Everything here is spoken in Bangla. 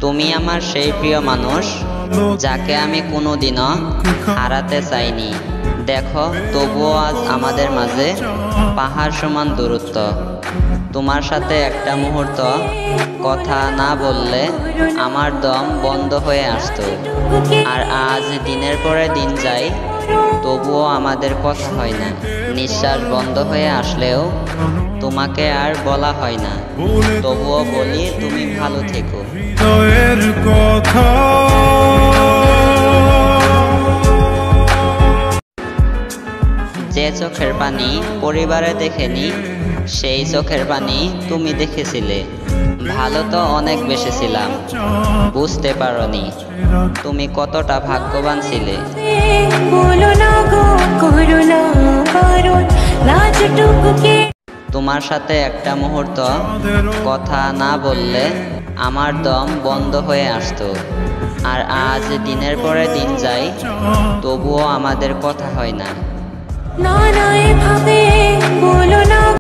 তুমি আমার সেই প্রিয় মানুষ যাকে আমি কোনোদিনও হারাতে চাইনি। দেখো, তবুও আজ আমাদের মাঝে পাহাড় সমান দূরত্ব। তোমার সাথে একটা মুহূর্ত কথা না বললে আমার দম বন্ধ হয়ে আসতো। আর আজ দিনের পরে দিন যায়, তবুও আমাদের কথা হয় না। নিঃশ্বাস বন্ধ হয়ে আসলেও তোমাকে আর বলা হয় না। তবুও বলি, তুমি ভালো থেকো। যে চোখের পানি পরিবারে দেখেনি, সেই চোখের পানি তুমি দেখেছিলে। ভালো তো অনেক বেসেছিলাম, বুঝতে পারোনি তুমি কতটা ভাগ্যবান ছিলে। তোমার সাথে একটা মুহূর্ত কথা না বললে আমার দম বন্ধ হয়ে আসতো। আর আজ দিনের পরে দিন যায়, তবুও আমাদের কথা হয় না।